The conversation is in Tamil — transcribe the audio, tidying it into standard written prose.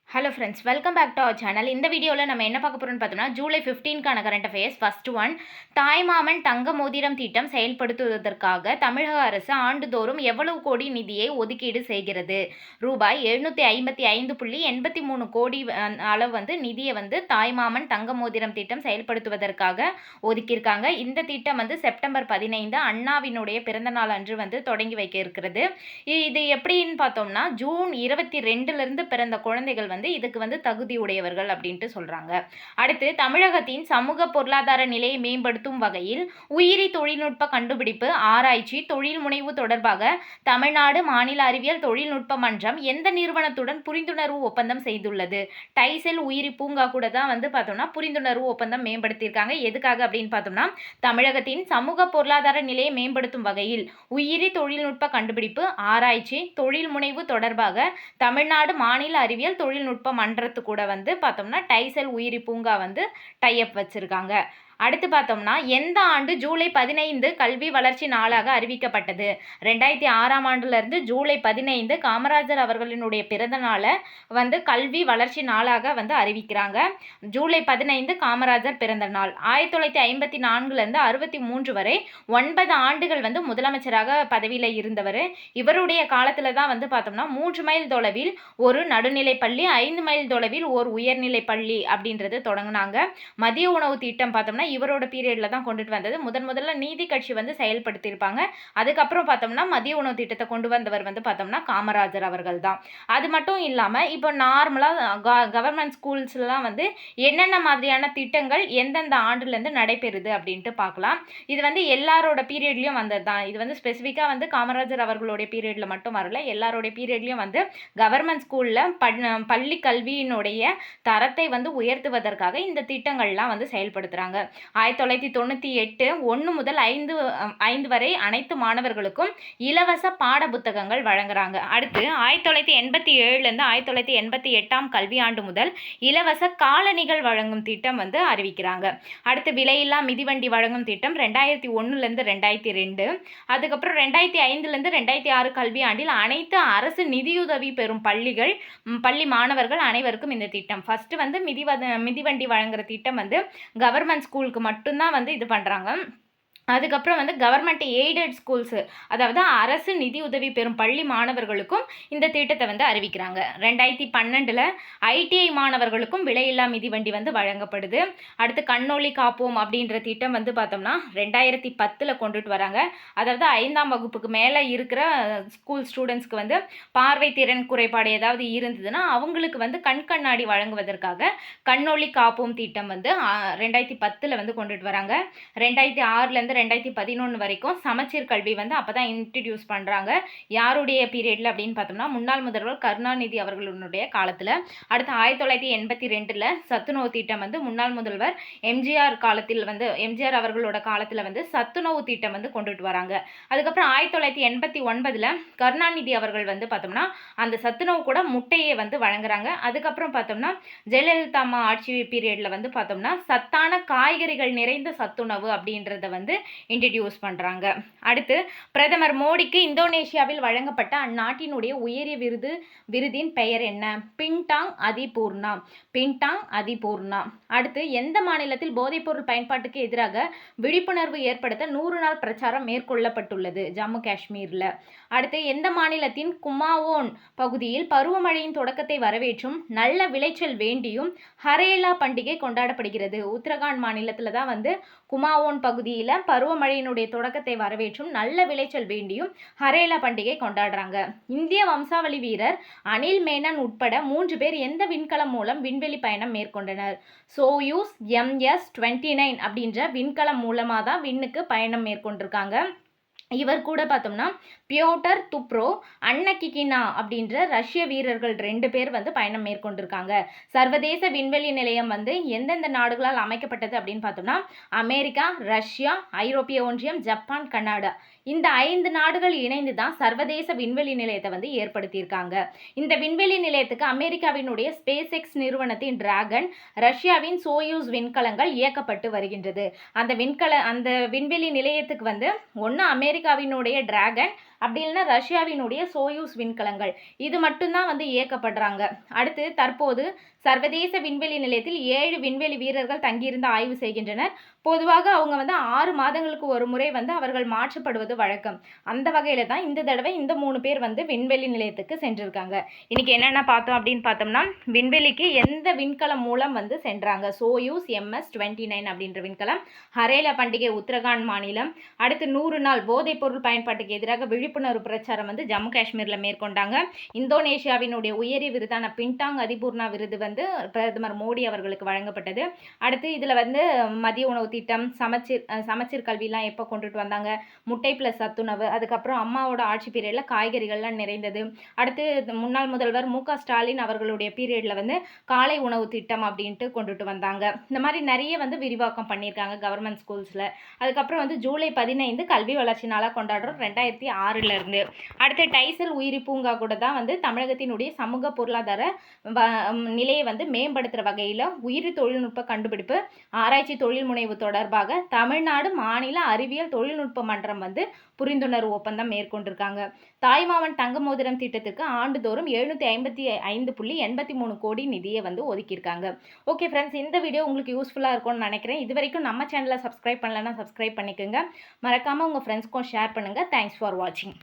Hello friends, welcome back to our channel. இந்த வீடியோவில் நம்ம என்ன பார்க்க போகிறோம்னு பார்த்தோம்னா, ஜூலை 15க்கான கரண்ட் அஃபேர்ஸ். ஃபர்ஸ்ட் ஒன், தாய்மாமன் தங்க மோதிரம் திட்டம் செயல்படுத்துவதற்காக தமிழக அரசு ஆண்டுதோறும் எவ்வளவு கோடி நிதியை ஒதுக்கீடு செய்கிறது? ரூபாய் 755.83 கோடி அளவு நிதியை தாய்மாமன் தங்க மோதிரம் திட்டம் செயல்படுத்துவதற்காக ஒதுக்கியிருக்காங்க. இந்த திட்டம் செப்டம்பர் 15 அண்ணாவினுடைய பிறந்த நாள் அன்று தொடங்கி வைக்க இருக்கிறது. இது எப்படின்னு பார்த்தோம்னா, ஜூன் 22லிருந்து பிறந்த குழந்தைகள் இதுக்கு தகுதி உடையவர்கள் அப்படின்ட்டு சொல்றாங்க. அடுத்து, தமிழகத்தின் சமூக பொருளாதார நிலையை மேம்படுத்தும் வகையில் உயிரி தொழில்நுட்ப கண்டுபிடிப்பு, ஆராய்ச்சி, தொழில் முனைவு தொடர்பாக தமிழ்நாடு மாநில அறிவியல் தொழில்நுட்ப மன்றம் எந்த நிறுவனத்துடன் புரிந்துணர்வு ஒப்பந்தம் செய்துள்ளது? டைசெல் உயிரி பூங்கா கூட தான் பார்த்தோம்னா புரிந்துணர்வு ஒப்பந்தம் மேம்படுத்தியிருக்காங்க. எதுக்காக அப்படின்னு பார்த்தோம்னா, தமிழகத்தின் சமூக பொருளாதார நிலையை மேம்படுத்தும் வகையில் உயிரி தொழில்நுட்ப கண்டுபிடிப்பு, ஆராய்ச்சி, தொழில் முனைவு தொடர்பாக தமிழ்நாடு மாநில அறிவியல் தொழில்நுட்ப மன்றத்து கூட பார்த்தோம்னா டைசெல் உயிரி பூங்கா டைப் வச்சிருக்காங்க. அடுத்து பார்த்தோம்னா, எந்த ஆண்டு ஜூலை 15 கல்வி வளர்ச்சி நாளாக அறிவிக்கப்பட்டது? 2006ஆம் ஆண்டுலேருந்து ஜூலை 15 காமராஜர் அவர்களினுடைய பிறந்த நாளை கல்வி வளர்ச்சி நாளாக அறிவிக்கிறாங்க. ஜூலை 15 காமராஜர் பிறந்த நாள். 1954லேருந்து 63 வரை 9 ஆண்டுகள் முதலமைச்சராக பதவியில் இருந்தவர். இவருடைய காலத்தில் தான் பார்த்தோம்னா 3 மைல் தொலைவில் ஒரு நடுநிலை பள்ளி, 5 மைல் தொலைவில் ஒரு உயர்நிலை பள்ளி அப்படின்றது தொடங்கினாங்க. மதிய உணவு திட்டம் பார்த்தோம்னா இவரோட பீரியட்ல தான் கொண்டுட்டு வந்தது. முதல்ல நீதி கட்சி செயல்படுத்தியிருப்பாங்க. அதுக்கப்புறம் பார்த்தோம்னா மதிய உணவு திட்டத்தை கொண்டு வந்தவர் பார்த்தோம்னா காமராஜர் அவர்கள் தான். அது மட்டும் இல்லாமல் இப்போ நார்மலாக கவர்மெண்ட் ஸ்கூல்ஸ்லாம் என்னென்ன மாதிரியான திட்டங்கள் எந்தெந்த ஆண்டுலேருந்து நடைபெறுது அப்படின்ட்டு பார்க்கலாம். இது எல்லாரோட பீரியட்லையும் வந்தது தான். இது ஸ்பெசிஃபிக்காக காமராஜர் அவர்களுடைய பீரியடில் மட்டும் வரல, எல்லாரோடைய பீரியட்லையும் கவர்மெண்ட் ஸ்கூலில் பள்ளி கல்வியினுடைய தரத்தை உயர்த்துவதற்காக இந்த திட்டங்கள்லாம் செயல்படுத்துகிறாங்க. 1998 1 முதல் 5 வரை அனைத்து மாணவர்களுக்கும் இலவச பாட புத்தகங்கள் வழங்குறாங்க. அடுத்து 1987லேருந்து 1988ஆம் கல்வியாண்டு முதல் இலவச காலணிகள் வழங்கும் திட்டம் அறிவிக்கிறாங்க. அடுத்து விலையில்லா மிதிவண்டி வழங்கும் திட்டம் 2001லேருந்து 2002. அதுக்கப்புறம் 2005லேருந்து 2006 கல்வியாண்டில் அனைத்து அரசு நிதியுதவி பெறும் பள்ளி மாணவர்கள் அனைவருக்கும் இந்த திட்டம். ஃபர்ஸ்ட் மிதிவண்டி வழங்குற திட்டம் கவர்மெண்ட் ஸ்கூலுக்கு மட்டும்தான் இது பண்ணுறாங்க. அதுக்கப்புறம் கவர்மெண்ட் எய்டட் ஸ்கூல்ஸு, அதாவது அரசு நிதி உதவி பெறும் பள்ளி மாணவர்களுக்கும் இந்த திட்டத்தை அறிவிக்கிறாங்க. 2012 ஐடிஐ மாணவர்களுக்கும் விலையில்லா மிதிவண்டி வழங்கப்படுது. அடுத்து கண்ணொளி காப்போம் அப்படின்ற திட்டம் பார்த்தோம்னா 2010 கொண்டுட்டு வராங்க. அதாவது 5ஆம் வகுப்புக்கு மேலே இருக்கிற ஸ்கூல் ஸ்டூடெண்ட்ஸ்க்கு பார்வை திறன் குறைபாடு ஏதாவது இருந்ததுன்னா அவங்களுக்கு கண் கண்ணாடி வழங்குவதற்காக கண்ணொளி காப்போம் திட்டம் 2010 கொண்டுட்டு வராங்க. 2006லேருந்து 2011 வரைக்கும் சமச்சீர் கல்வி அப்போ தான் இன்ட்ரடியூஸ் பண்ணுறாங்க. யாருடைய பீரியடில் அப்படின்னு பார்த்தோம்னா முன்னாள் முதல்வர் கருணாநிதி அவர்களுடைய காலத்தில். அடுத்து 1982 சத்துணவு திட்டம் முன்னாள் முதல்வர் எம்ஜிஆர் காலத்தில் எம்ஜிஆர் அவர்களோட காலத்தில் சத்துணவு திட்டம் கொண்டுட்டு வராங்க. அதுக்கப்புறம் 1989 கருணாநிதி அவர்கள் பார்த்தோம்னா அந்த சத்துணவு கூட முட்டையை வழங்குறாங்க. அதுக்கப்புறம் பார்த்தோம்னா ஜெயலலிதா அம்மா ஆட்சி பீரியடில் பார்த்தோம்னா சத்தான காய்கறிகள் நிறைந்த சத்துணவு அப்படின்றத இன்ட்ரடியூஸ் பண்ணுறாங்க. அடுத்து பிரதமர் மோடிக்கு இந்தோனேஷியாவில் வழங்கப்பட்ட அந்நாட்டினுடைய உயரிய விருதின் பெயர் என்ன? Bintang Adipurna. அடுத்து எந்த மாநிலத்தில் போதைப்பொருள் பயன்பாட்டுக்கு எதிராக விழிப்புணர்வு ஏற்படுத்த 100 நாள் பிரச்சாரம் மேற்கொள்ளப்பட்டுள்ளது? ஜம்மு காஷ்மீரில். அடுத்து எந்த மாநிலத்தின் குமாவோன் பகுதியில் பருவமழையின் தொடக்கத்தை வரவேற்றும் நல்ல விளைச்சல் வேண்டியும் ஹரேலா பண்டிகை கொண்டாடப்படுகிறது? உத்தரகாண்ட் மாநிலத்தில் தான் குமாவோன் பகுதியில் பருவமழையினுடைய தொடக்கத்தை வரவேற்றும் நல்ல விளைச்சல் வேண்டியும் ஹரேலா பண்டிகை கொண்டாடுறாங்க. இந்திய வம்சாவளி வீரர் அனில் மேனன் உட்பட 3 பேர் எந்த விண்கலம் மூலம் விண்வெளி பயணம் மேற்கொண்டனர்? சோயூஸ் MS-29 அப்படின்ற விண்கலம் மூலமாக தான் விண்ணுக்கு பயணம் மேற்கொண்டிருக்காங்க. இவர் கூட பார்த்தோம்னா பியோட்டர் துப்ரோ, அன்னகிகினா அப்படின்ற ரஷ்ய வீரர்கள் 2 பேர் பயணம் மேற்கொண்டிருக்காங்க. சர்வதேச விண்வெளி நிலையம் எந்தெந்த நாடுகளால் அமைக்கப்பட்டது அப்படின்னு பார்த்தோம்னா அமெரிக்கா, ரஷ்யா, ஐரோப்பிய ஒன்றியம், ஜப்பான், கனடா, இந்த 5 நாடுகள் இணைந்து தான் சர்வதேச விண்வெளி நிலையத்தை ஏற்படுத்தியிருக்காங்க. இந்த விண்வெளி நிலையத்துக்கு அமெரிக்காவினுடைய ஸ்பேஸ் எக்ஸ் நிறுவனத்தின் டிராகன், ரஷ்யாவின் சோயூஸ் விண்கலங்கள் இயக்கப்பட்டு வருகின்றது. அந்த விண்வெளி நிலையத்துக்கு ஒன்று அமெரிக்காவினுடைய டிராகன் அப்படி இல்லைன்னா ரஷ்யாவினுடைய சோயூஸ் விண்கலங்கள் இது மட்டும்தான் வந்து இயக்கப்படுறாங்க. அடுத்து தற்போது சர்வதேச விண்வெளி நிலையத்தில் 7 விண்வெளி வீரர்கள் தங்கியிருந்து ஆய்வு செய்கின்றனர். பொதுவாக அவங்க வந்து 6 மாதங்களுக்கு ஒரு முறை வந்து அவர்கள் மாற்றப்படுவது வழக்கம். அந்த வகையில தான் இந்த தடவை இந்த 3 பேர் வந்து விண்வெளி நிலையத்துக்கு சென்றிருக்காங்க. இன்னைக்கு என்னென்ன பார்த்தோம் அப்படின்னு பார்த்தோம்னா, விண்வெளிக்கு எந்த விண்கலம் மூலம் வந்து சென்றாங்க. சோயூஸ் MS-29 அப்படின்ற விண்கலம், ஹரேலா பண்டிகை உத்தரகாண்ட் மாநிலம். அடுத்து 100 நாள் போதைப் பொருள் பயன்பாட்டுக்கு எதிராக விழிப்புணர்வு பிரச்சாரம் வந்து ஜம்மு காஷ்மீரில் மேற்கொண்டாங்க. இந்தோனேஷியாவினுடைய உயரிய விருதான பின்டாங் அதிபூர்ணா விருது வந்து பிரதமர் மோடி அவர்களுக்கு வழங்கப்பட்டது. அடுத்து இதில் வந்து மதிய உணவு திட்டம், சமச்சீர் கல்விலாம் எப்போ கொண்டுட்டு வந்தாங்க, முட்டை ப்ளஸ் சத்துணவு, அதுக்கப்புறம் அம்மாவோட ஆட்சி பீரியடில் காய்கறிகள்லாம் நிறைந்தது. அடுத்து முன்னாள் முதல்வர் மு க ஸ்டாலின் அவர்களுடைய பீரியடில் வந்து காலை உணவு திட்டம் அப்படின்ட்டு கொண்டுட்டு வந்தாங்க. இந்த மாதிரி நிறைய வந்து விரிவாக்கம் பண்ணியிருக்காங்க கவர்மெண்ட் ஸ்கூல்ஸில். அதுக்கப்புறம் வந்து ஜூலை 15 கல்வி வளர்ச்சி நாளாக கொண்டாடுறோம் 2006 அடுத்து டைசல் உயிரி பூங்கா கூட தான் வந்து தமிழகத்தினுடைய சமூக பொருளாதார நிலையை வந்து மேம்படுத்துகிற வகையில் உயிரி தொழில்நுட்ப கண்டுபிடிப்பு ஆராய்ச்சி தொழில் முனைவு தொடர்பாக தமிழ்நாடு மாநில அறிவியல் தொழில்நுட்ப மன்றம் வந்து புரிந்துணர்வு ஒப்பந்தம் மேற்கொண்டிருக்காங்க. தாய்மாமன் தங்க மோதிரம் திட்டத்துக்கு ஆண்டுதோறும் 755.83 கோடி நிதியை வந்து ஒதுக்கியிருக்காங்க. ஓகே ஃப்ரெண்ட்ஸ், இந்த வீடியோ உங்களுக்கு யூஸ்ஃபுல்லாக இருக்கும்னு நினைக்கிறேன். இது வரைக்கும் நம்ம சேனலை சப்ஸ்கிரைப் பண்ணலன்னா சப்ஸ்கிரைப் பண்ணிக்கோங்க. மறக்காமல் உங்கள் ஃப்ரெண்ட்ஸ்க்கும் ஷேர் பண்ணுங்கள். தேங்க்ஸ் ஃபார் வாட்சிங்.